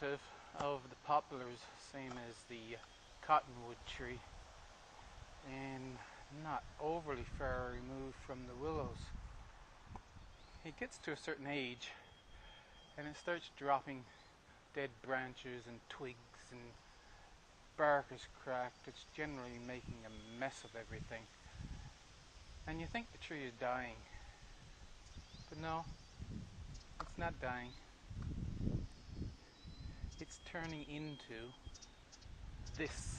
relative of the poplars, same as the cottonwood tree, and not overly far removed from the willows. It gets to a certain age and it starts dropping dead branches and twigs, and bark is cracked. It's generally making a mess of everything, and you think the tree is dying, but no, it's not dying. It's turning into this.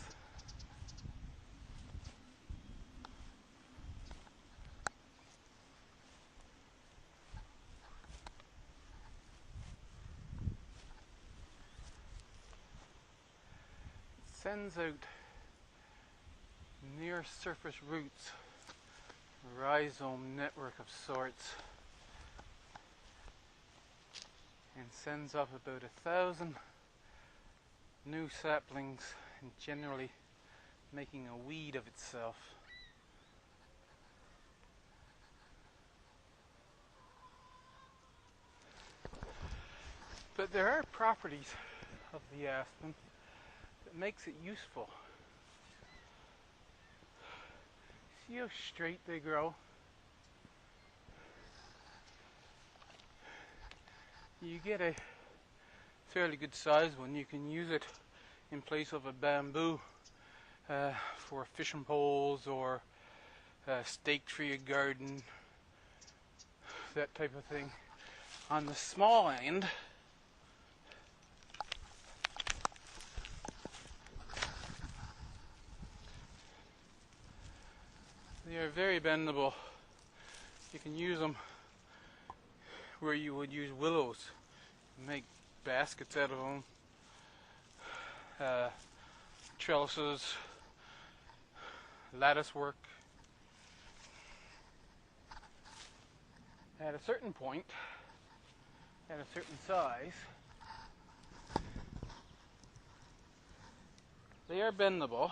It sends out near surface roots, a rhizome network of sorts, and sends up about 1,000 new saplings, and generally making a weed of itself. But there are properties of the aspen that makes it useful. See how straight they grow? You get a fairly good sized one. You can use it in place of a bamboo for fishing poles or stake for your garden, that type of thing. On the small end, they are very bendable. You can use them where you would use willows. Make baskets out of them, trellises, lattice work. At a certain point, at a certain size, they are bendable,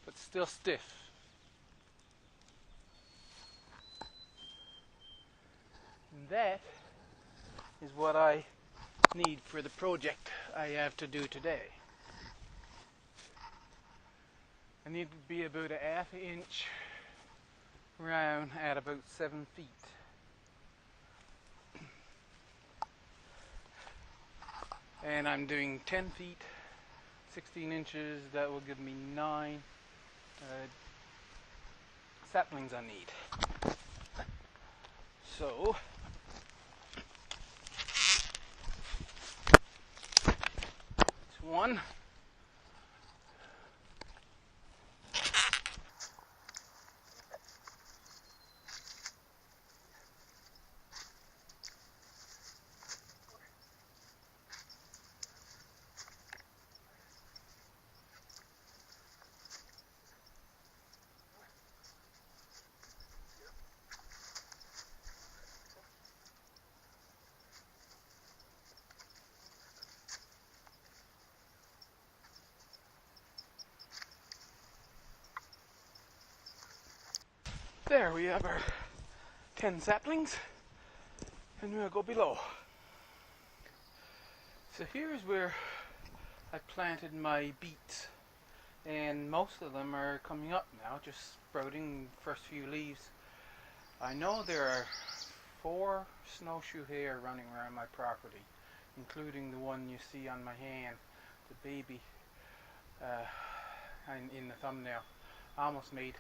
but still stiff. And that is what I need for the project I have to do today. I need to be about a half inch round at about 7 feet. And I'm doing 10 feet, 16 inches. That will give me 9 saplings I need. So it's one. There we have our 10 saplings, and we'll go below. So here's where I planted my beets, and most of them are coming up now, just sprouting first few leaves. I know there are 4 snowshoe hare running around my property, including the one you see on my hand, the baby in the thumbnail. I almost made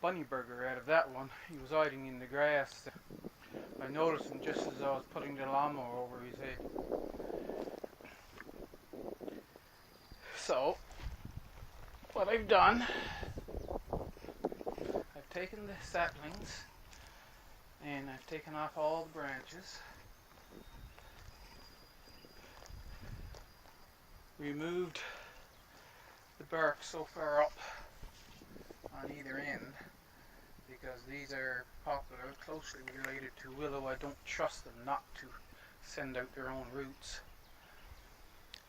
bunny burger out of that one. He was hiding in the grass. I noticed him just as I was putting the lawnmower over his head. So what I've done, I've taken the saplings and I've taken off all the branches, removed the bark so far up on either end, because these are poplar, closely related to willow. I don't trust them not to send out their own roots.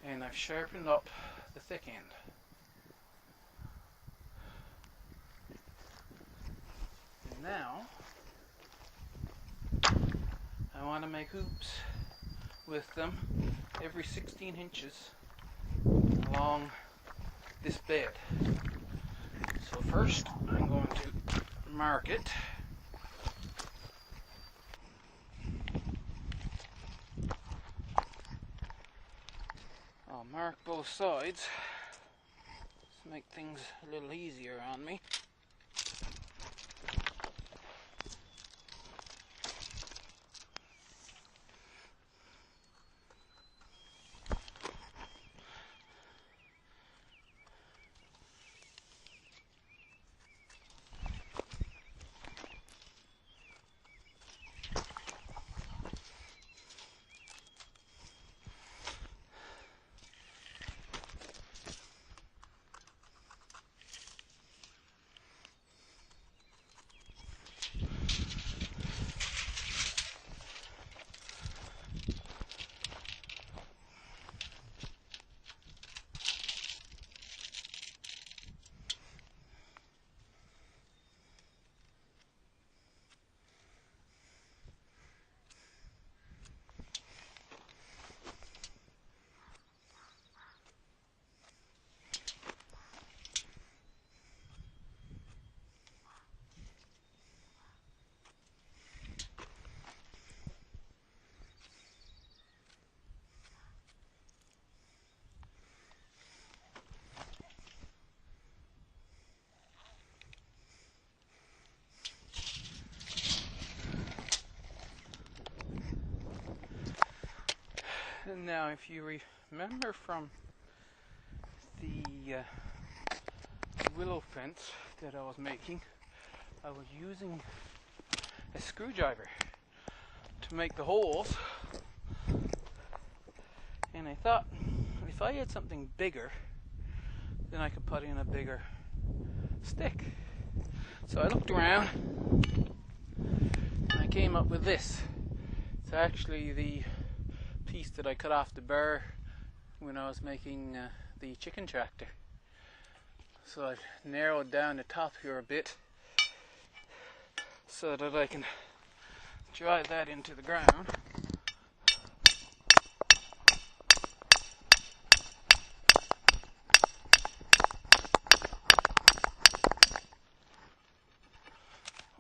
And I've sharpened up the thick end. And now I want to make hoops with them every 16 inches along this bed. So first I'm going to mark it. I'll mark both sides to make things a little easier on me. And now, if you remember from the willow fence that I was making, I was using a screwdriver to make the holes, and I thought if I had something bigger, then I could put in a bigger stick. So I looked around and I came up with this. It's actually the piece that I cut off the bar when I was making the chicken tractor. So I've narrowed down the top here a bit so that I can drive that into the ground.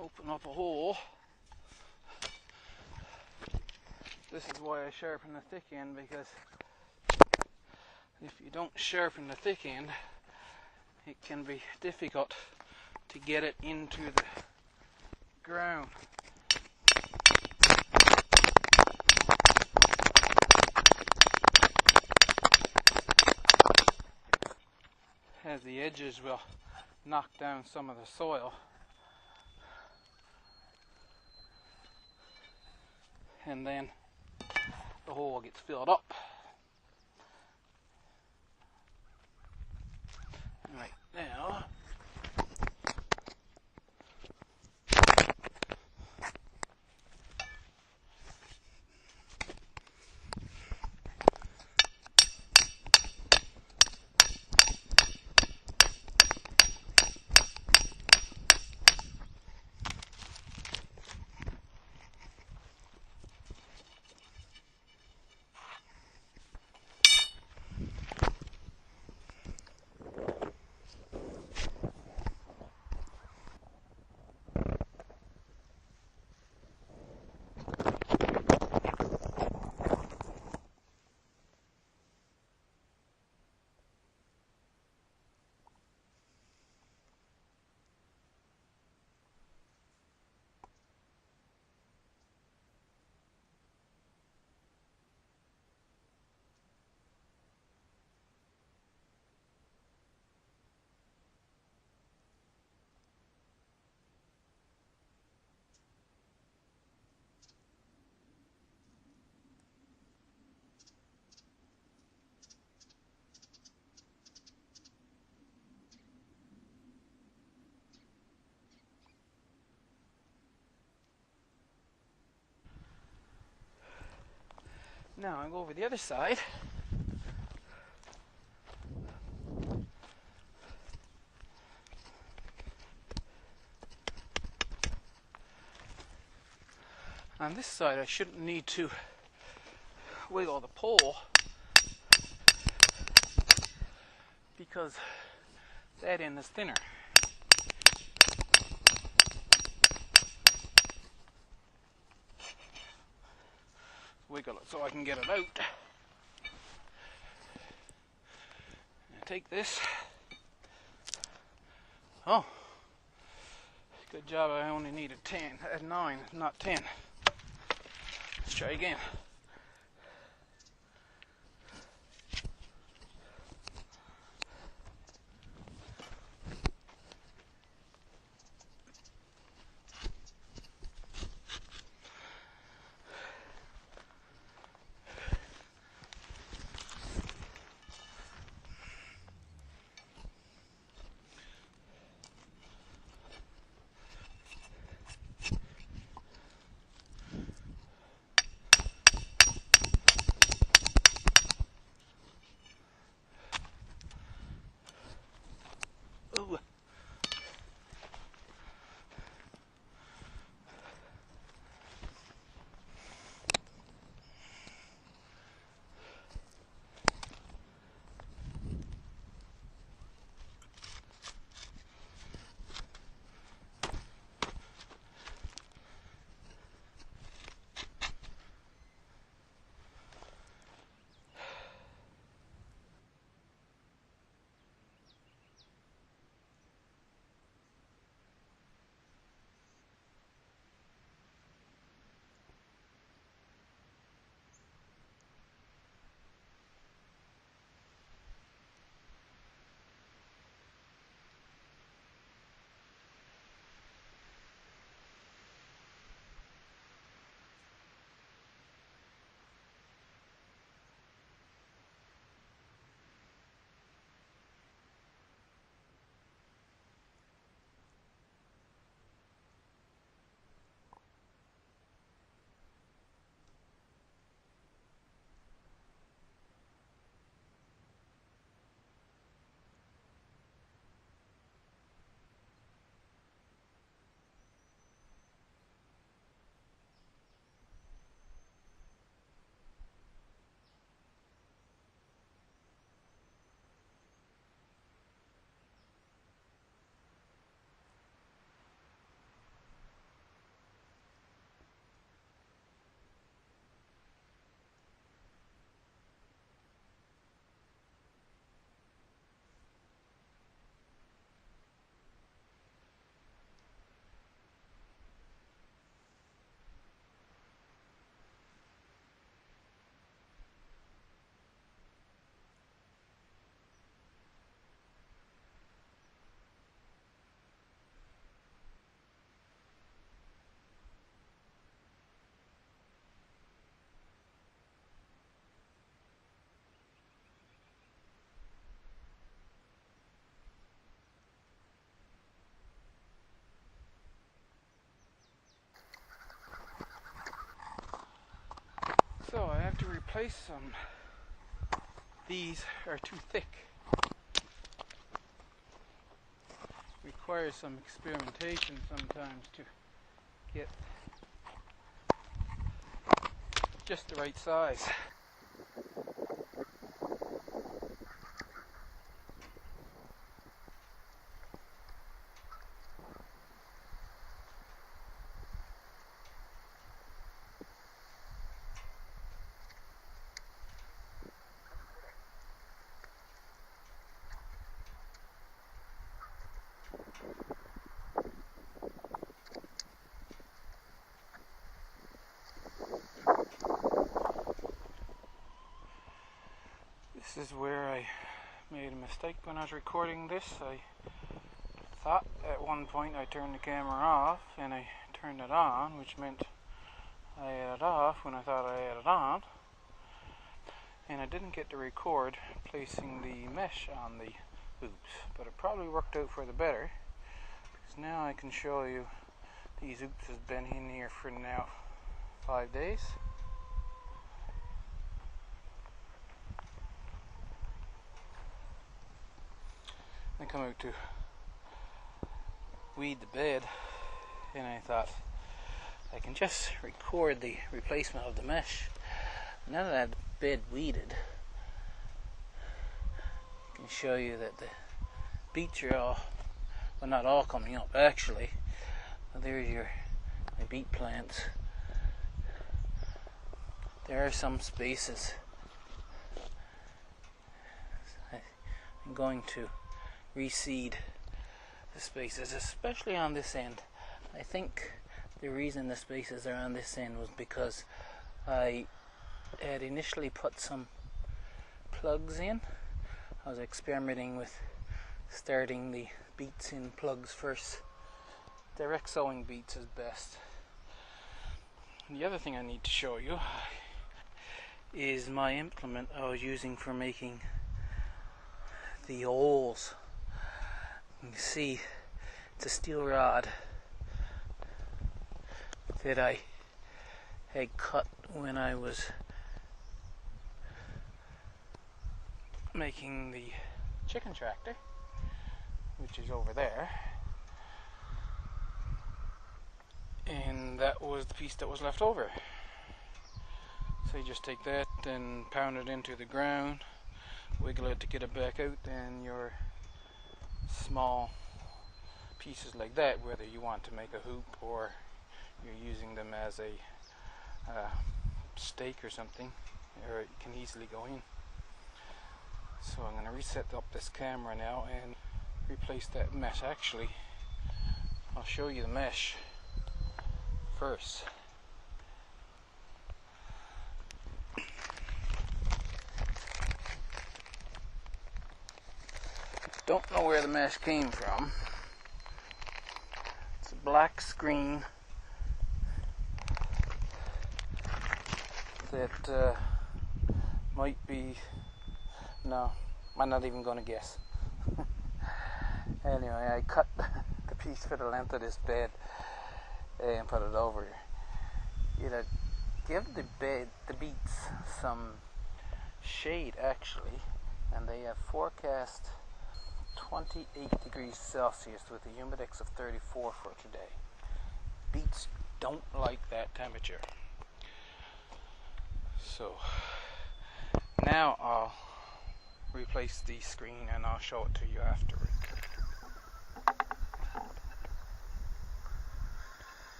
Open up a hole. This is why I sharpen the thick end, because if you don't sharpen the thick end, it can be difficult to get it into the ground. As the edges will knock down some of the soil. And then the hole gets filled up. Right now, I go over the other side. On this side I shouldn't need to wiggle the pole because that end is thinner. Wiggle it so I can get it out. Take this. Oh, good job. I only needed 9, not 10. Let's try again. Ooh. So I have to replace some. These are too thick. Requires some experimentation sometimes to get just the right size. This is where I made a mistake when I was recording this. I thought at one point I turned the camera off and I turned it on, which meant I had it off when I thought I had it on. And I didn't get to record placing the mesh on the oops, but it probably worked out for the better, because now I can show you these oops has been in here for now 5 days. I come out to weed the bed and I thought I can just record the replacement of the mesh. Now that I have the bed weeded, I can show you that the beets are all, well, not all coming up actually. There's my beet plants. There are some spaces. I'm going to reseed the spaces, especially on this end. I think the reason the spaces are on this end was because I had initially put some plugs in. I was experimenting with starting the beets in plugs first. Direct sowing beets is best. And the other thing I need to show you is my implement I was using for making the holes. You can see it's a steel rod that I had cut when I was making the chicken tractor, which is over there, and that was the piece that was left over. So you just take that and pound it into the ground, wiggle it to get it back out, and your small pieces like that, whether you want to make a hoop or you're using them as a stake or something, or it can easily go in. So I'm going to reset up this camera now and replace that mesh. Actually, I'll show you the mesh first. Don't know where the mesh came from. It's a black screen that might be, no, I'm not even going to guess. Anyway, I cut the piece for the length of this bed and put it over. It'll give the beets some shade actually, and they have forecast 28 degrees Celsius with a humidex of 34 for today. Beets don't like that temperature. So now I'll replace the screen and I'll show it to you afterwards.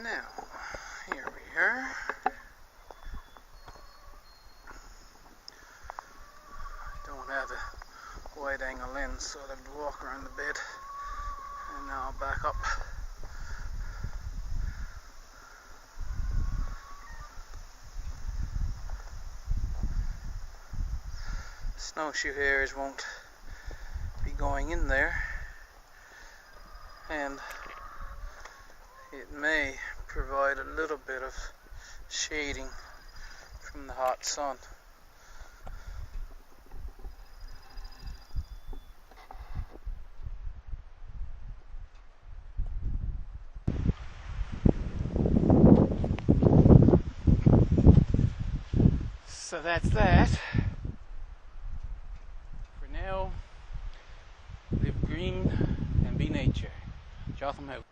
Now, here we are. Don't have a wide angle lens, so I'll have to walk around the bed, and now I'll back up. Snowshoe hares won't be going in there, and it may provide a little bit of shading from the hot sun. So that's that. For now, live green and be nature. Jotham out.